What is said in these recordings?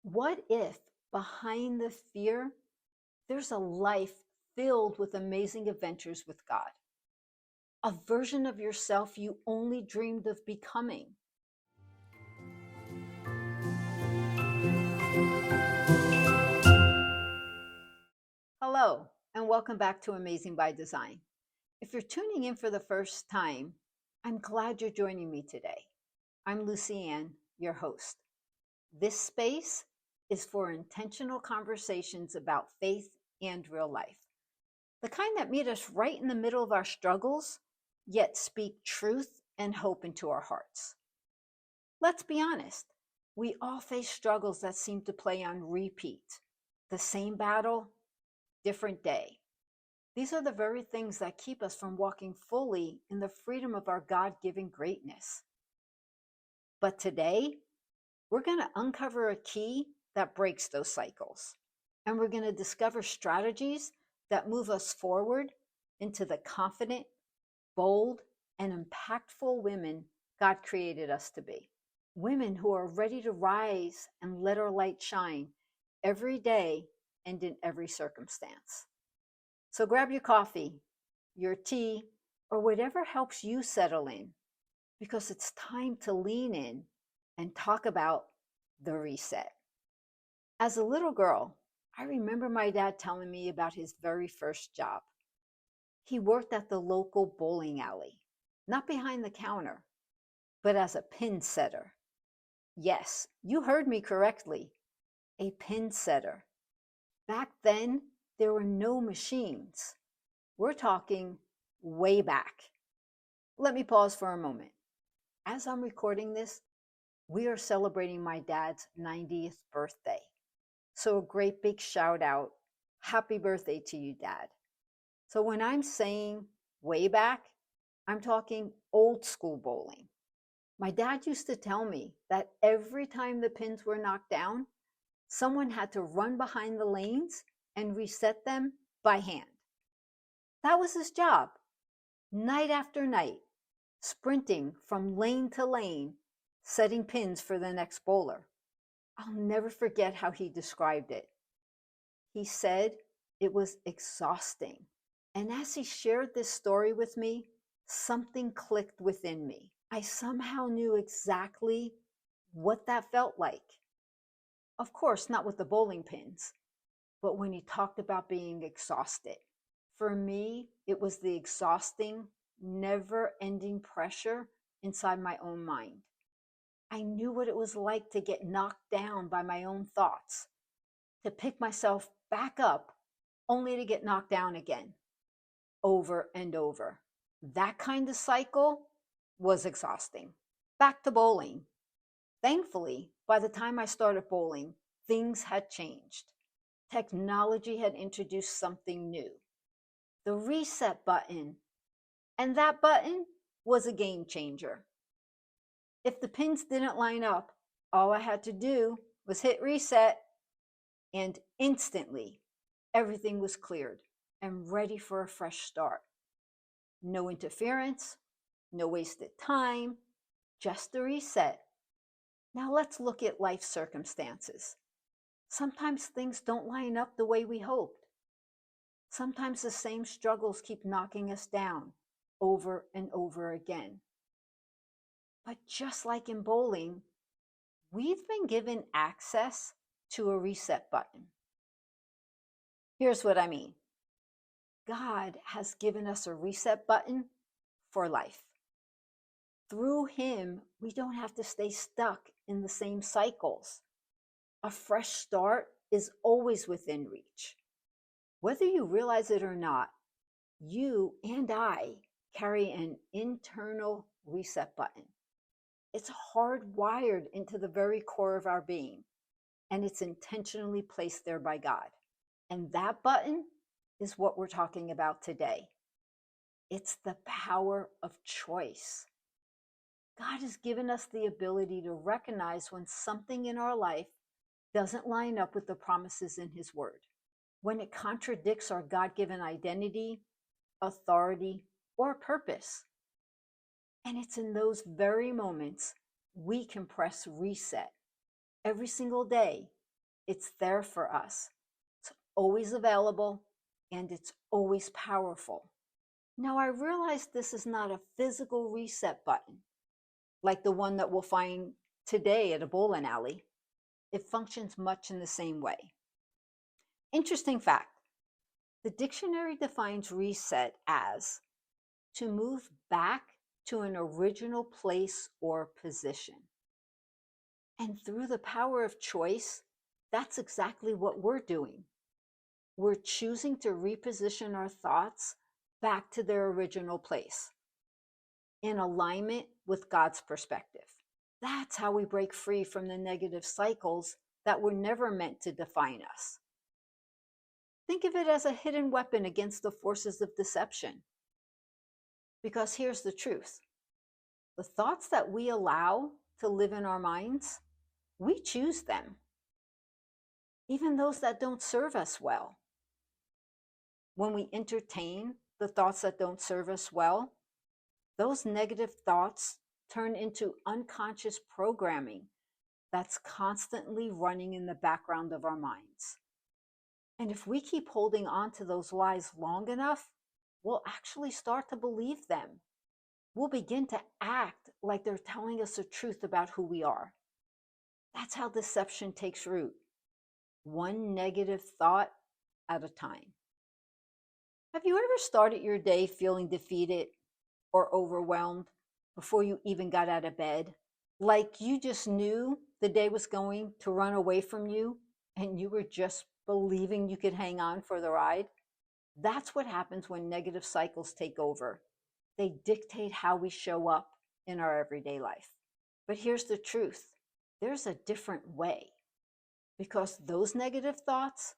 What if behind the fear, there's a life filled with amazing adventures with God? A version of yourself you only dreamed of becoming. Hello, and welcome back to Amazing by Design. If you're tuning in for the first time, I'm glad you're joining me today. I'm Lucy Ann, your host. This space is for intentional conversations about faith and real life. The kind that meet us right in the middle of our struggles, yet speak truth and hope into our hearts. Let's be honest, we all face struggles that seem to play on repeat. The same battle, different day. These are the very things that keep us from walking fully in the freedom of our God-given greatness. But today, we're going to uncover a key that breaks those cycles. And we're going to discover strategies that move us forward into the confident, bold, and impactful women God created us to be. Women who are ready to rise and let our light shine every day and in every circumstance. So grab your coffee, your tea, or whatever helps you settle in, because it's time to lean in and talk about the reset. As a little girl, I remember my dad telling me about his very first job. He worked at the local bowling alley, not behind the counter, but as a pin setter. Yes, you heard me correctly, a pin setter. Back then, there were no machines. We're talking way back. Let me pause for a moment. As I'm recording this, we are celebrating my dad's 90th birthday. So a great big shout out. Happy birthday to you, Dad. So when I'm saying way back, I'm talking old school bowling. My dad used to tell me that every time the pins were knocked down, someone had to run behind the lanes and reset them by hand. That was his job, night after night, sprinting from lane to lane, setting pins for the next bowler. I'll never forget how he described it. He said it was exhausting. And as he shared this story with me, something clicked within me. I somehow knew exactly what that felt like. Of course, not with the bowling pins, but when he talked about being exhausted. For me, it was the exhausting, never-ending pressure inside my own mind. I knew what it was like to get knocked down by my own thoughts, to pick myself back up only to get knocked down again, over and over. That kind of cycle was exhausting. Back to bowling. Thankfully, by the time I started bowling, things had changed. Technology had introduced something new, the reset button. And that button was a game changer. If the pins didn't line up, all I had to do was hit reset, and instantly everything was cleared and ready for a fresh start. No interference, no wasted time, just a reset. Now let's look at life circumstances. Sometimes things don't line up the way we hoped. Sometimes the same struggles keep knocking us down over and over again. But just like in bowling, we've been given access to a reset button. Here's what I mean. God has given us a reset button for life. Through Him, we don't have to stay stuck in the same cycles. A fresh start is always within reach. Whether you realize it or not, you and I carry an internal reset button. It's hardwired into the very core of our being, and it's intentionally placed there by God. And that button is what we're talking about today. It's the power of choice. God has given us the ability to recognize when something in our life doesn't line up with the promises in His Word, when it contradicts our God-given identity, authority, or purpose. And it's in those very moments we can press reset every single day It's there for us. It's always available and it's always powerful. Now, I realize this is not a physical reset button like the one that we'll find today at a bowling alley. It functions much in the same way. Interesting fact, the dictionary defines reset as to move back to an original place or position. And through the power of choice, that's exactly what we're doing. We're choosing to reposition our thoughts back to their original place in alignment with God's perspective. That's how we break free from the negative cycles that were never meant to define us. Think of it as a hidden weapon against the forces of deception. Because here's the truth. The thoughts that we allow to live in our minds, we choose them. Even those that don't serve us well. When we entertain the thoughts that don't serve us well, those negative thoughts turn into unconscious programming that's constantly running in the background of our minds. And if we keep holding on to those lies long enough, we'll actually start to believe them. We'll begin to act like they're telling us the truth about who we are. That's how deception takes root, one negative thought at a time. Have you ever started your day feeling defeated or overwhelmed before you even got out of bed? Like you just knew the day was going to run away from you and you were just believing you could hang on for the ride? That's what happens when negative cycles take over. They dictate how we show up in our everyday life. But here's the truth. There's a different way, because those negative thoughts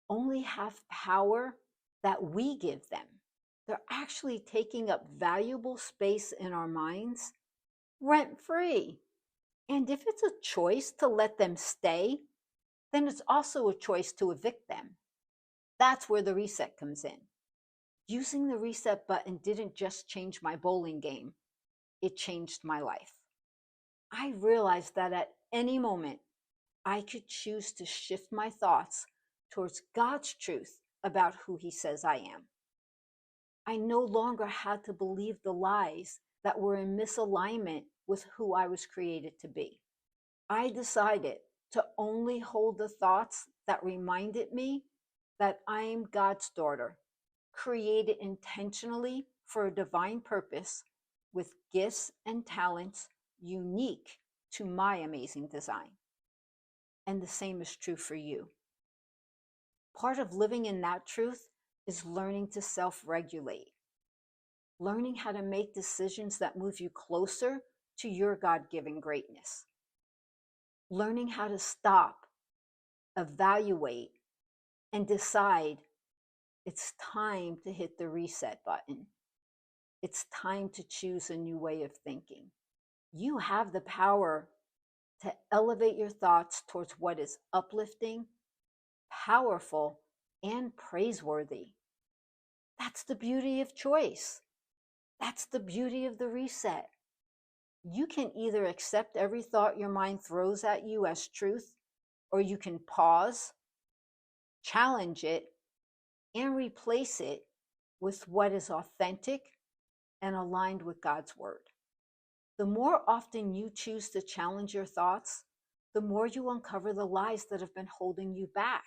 only have power that we give them. They're actually taking up valuable space in our minds rent free. And if it's a choice to let them stay, then it's also a choice to evict them. That's where the reset comes in. Using the reset button didn't just change my bowling game, it changed my life. I realized that at any moment, I could choose to shift my thoughts towards God's truth about who He says I am. I no longer had to believe the lies that were in misalignment with who I was created to be. I decided to only hold the thoughts that reminded me that I am God's daughter, created intentionally for a divine purpose with gifts and talents unique to my amazing design. And the same is true for you. Part of living in that truth is learning to self-regulate, learning how to make decisions that move you closer to your God-given greatness, learning how to stop, evaluate, and decide it's time to hit the reset button. It's time to choose a new way of thinking. You have the power to elevate your thoughts towards what is uplifting, powerful, and praiseworthy. That's the beauty of choice. That's the beauty of the reset. You can either accept every thought your mind throws at you as truth, or you can pause, challenge it, and replace it with what is authentic and aligned with God's word. The more often you choose to challenge your thoughts, the more you uncover the lies that have been holding you back.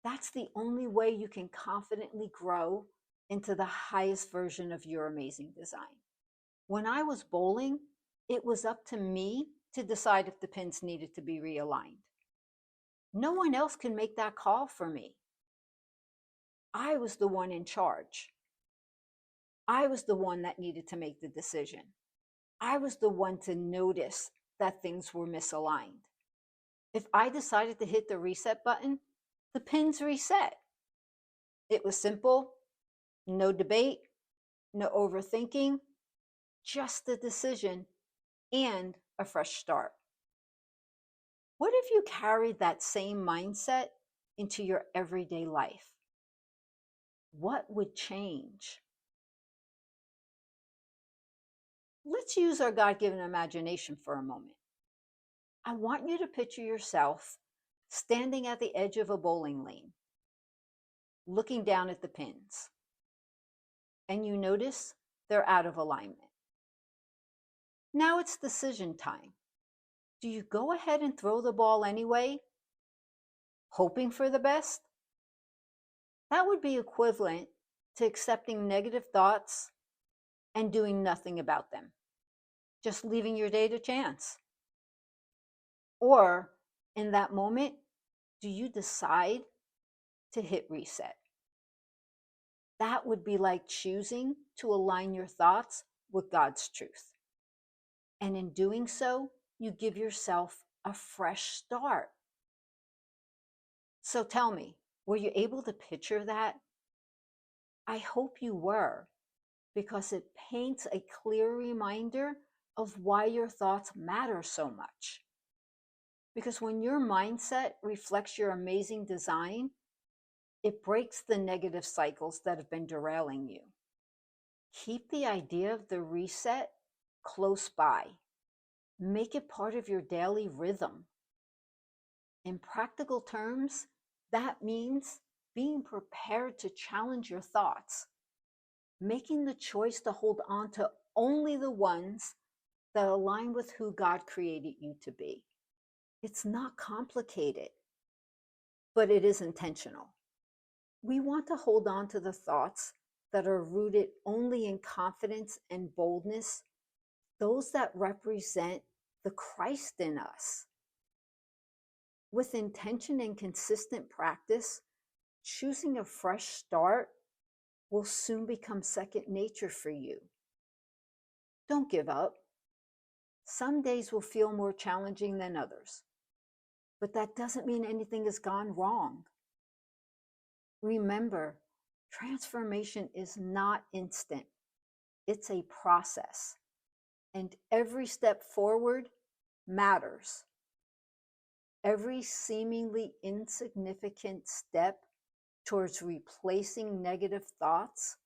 That's the only way you can confidently grow into the highest version of your amazing design. When I was bowling, it was up to me to decide if the pins needed to be realigned. No one else can make that call for me. I was the one in charge. I was the one that needed to make the decision. I was the one to notice that things were misaligned. If I decided to hit the reset button, the pins reset. It was simple, no debate, no overthinking, just a decision and a fresh start. What if you carried that same mindset into your everyday life? What would change? Let's use our God-given imagination for a moment. I want you to picture yourself standing at the edge of a bowling lane, looking down at the pins, and you notice they're out of alignment. Now it's decision time. Do you go ahead and throw the ball anyway, hoping for the best? That would be equivalent to accepting negative thoughts and doing nothing about them, just leaving your day to chance. Or in that moment, do you decide to hit reset? That would be like choosing to align your thoughts with God's truth. And in doing so, you give yourself a fresh start. So tell me, were you able to picture that? I hope you were, because it paints a clear reminder of why your thoughts matter so much. Because when your mindset reflects your amazing design, it breaks the negative cycles that have been derailing you. Keep the idea of the reset close by. Make it part of your daily rhythm. In practical terms, that means being prepared to challenge your thoughts, making the choice to hold on to only the ones that align with who God created you to be. It's not complicated, but it is intentional. We want to hold on to the thoughts that are rooted only in confidence and boldness, those that represent the Christ in us. With intention and consistent practice, choosing a fresh start will soon become second nature for you. Don't give up. Some days will feel more challenging than others, but that doesn't mean anything has gone wrong. Remember, transformation is not instant. It's a process, and every step forward matters. Every seemingly insignificant step towards replacing negative thoughts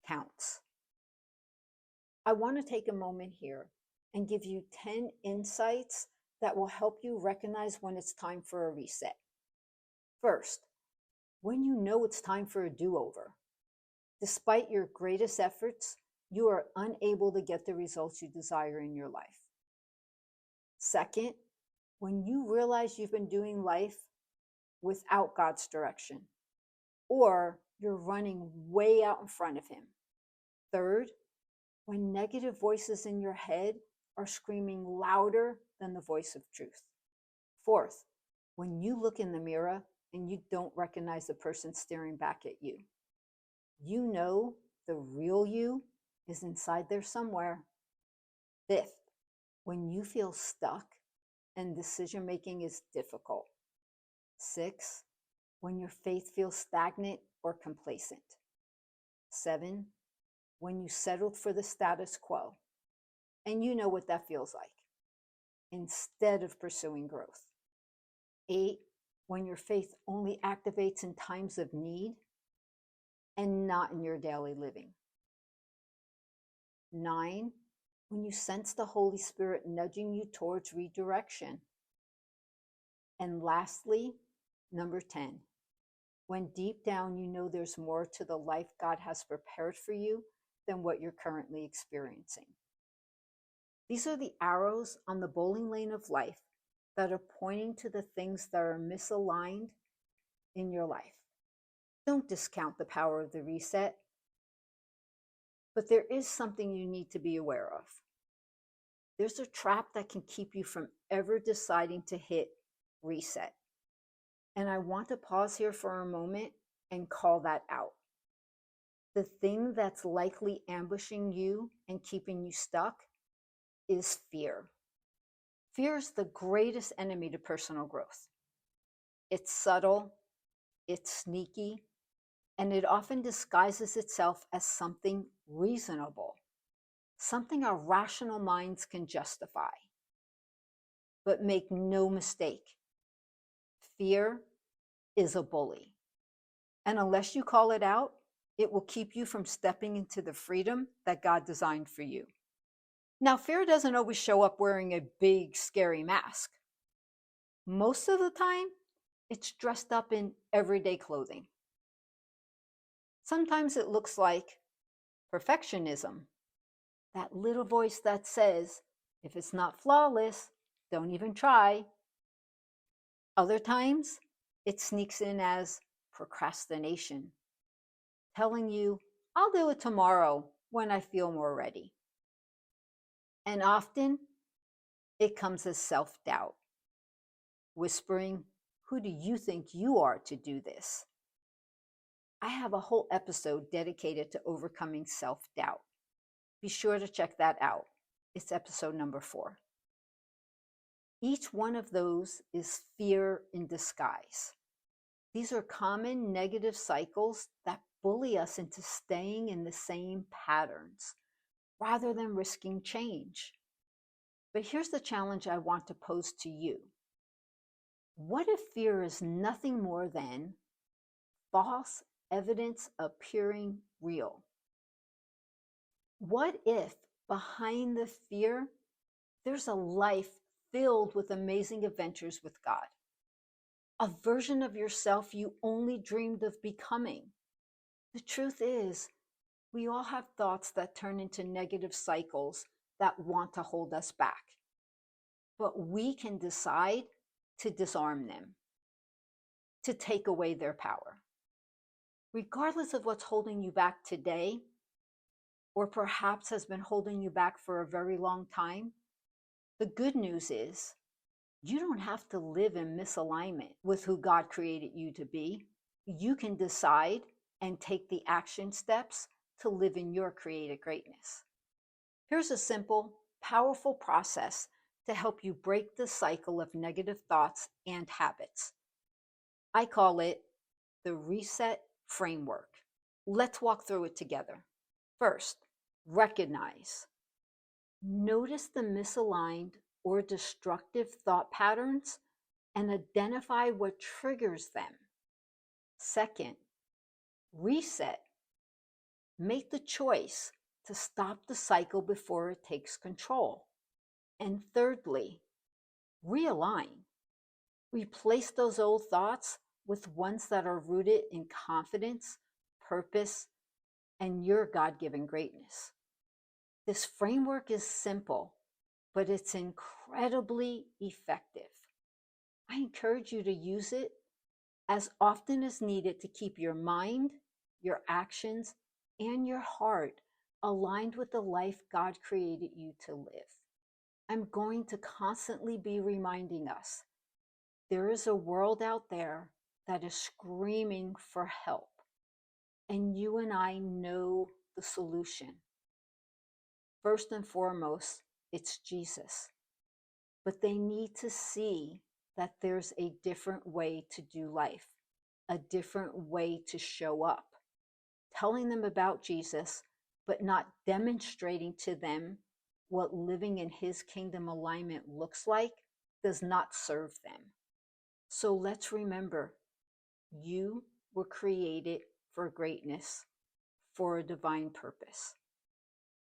counts. I want to take a moment here and give you 10 insights that will help you recognize when it's time for a reset. First, when you know it's time for a do-over. Despite your greatest efforts, you are unable to get the results you desire in your life. Second, when you realize you've been doing life without God's direction, or you're running way out in front of Him. Third, when negative voices in your head are screaming louder than the voice of truth. Fourth, when you look in the mirror and you don't recognize the person staring back at you. You know the real you is inside there somewhere. Fifth, when you feel stuck and decision making is difficult. Six, when your faith feels stagnant or complacent. 7, when you settled for the status quo, and you know what that feels like, instead of pursuing growth. 8, when your faith only activates in times of need and not in your daily living. 9, when you sense the Holy Spirit nudging you towards redirection. And lastly, number 10, when deep down you know there's more to the life God has prepared for you than what you're currently experiencing. These are the arrows on the bowling lane of life that are pointing to the things that are misaligned in your life. Don't discount the power of the reset, but there is something you need to be aware of. There's a trap that can keep you from ever deciding to hit reset. And I want to pause here for a moment and call that out. The thing that's likely ambushing you and keeping you stuck is fear. Fear is the greatest enemy to personal growth. It's subtle, it's sneaky, and it often disguises itself as something reasonable, something our rational minds can justify. But make no mistake, fear is a bully. And unless you call it out, it will keep you from stepping into the freedom that God designed for you. Now, fear doesn't always show up wearing a big, scary mask. Most of the time, It's dressed up in everyday clothing. Sometimes it looks like perfectionism, that little voice that says, if it's not flawless, don't even try. Other times, it sneaks in as procrastination, telling you, I'll do it tomorrow when I feel more ready. And often, it comes as self doubt, whispering, who do you think you are to do this? I have a whole episode dedicated to overcoming self doubt. Be sure to check that out. It's episode number 4. Each one of those is fear in disguise. These are common negative cycles that bully us into staying in the same patterns rather than risking change. But here's the challenge I want to pose to you. What if fear is nothing more than false evidence appearing real? What if behind the fear, there's a life filled with amazing adventures with God? A version of yourself you only dreamed of becoming. The truth is, we all have thoughts that turn into negative cycles that want to hold us back. But we can decide to disarm them, to take away their power. Regardless of what's holding you back today, or perhaps has been holding you back for a very long time, the good news is you don't have to live in misalignment with who God created you to be. You can decide and take the action steps to live in your created greatness. Here's a simple, powerful process to help you break the cycle of negative thoughts and habits. I call it the reset framework. Let's walk through it together. First, recognize. Notice the misaligned or destructive thought patterns and identify what triggers them. Second, reset. Make the choice to stop the cycle before it takes control. And thirdly, realign. Replace those old thoughts with ones that are rooted in confidence, purpose, and your God-given greatness. This framework is simple, but it's incredibly effective. I encourage you to use it as often as needed to keep your mind, your actions, and your heart aligned with the life God created you to live. I'm going to constantly be reminding us there is a world out there that is screaming for help, and you and I know the solution. First and foremost, it's Jesus. But they need to see that there's a different way to do life, a different way to show up. Telling them about Jesus, but not demonstrating to them what living in his kingdom alignment looks like, does not serve them. So let's remember, you were created for greatness, for a divine purpose.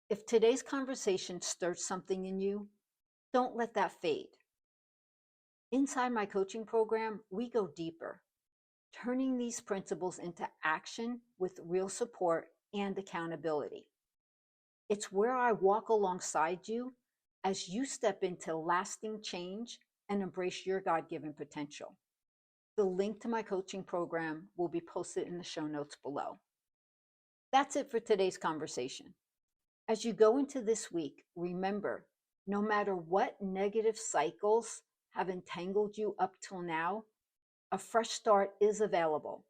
If today's conversation stirred something in you, don't let that fade. Inside my coaching program, we go deeper, turning these principles into action with real support and accountability. It's where I walk alongside you as you step into lasting change and embrace your God-given potential. The link to my coaching program will be posted in the show notes below. That's it for today's conversation. As you go into this week, remember, no matter what negative cycles have entangled you up till now, a fresh start is available.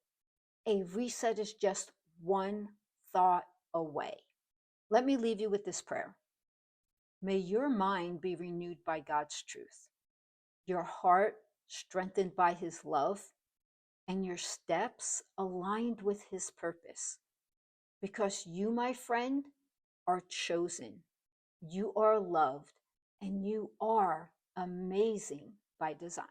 A reset is just one thought away. Let me leave you with this prayer. May your mind be renewed by God's truth, your heart strengthened by his love, and your steps aligned with his purpose. Because you, my friend, are chosen, you are loved, and you are amazing by design.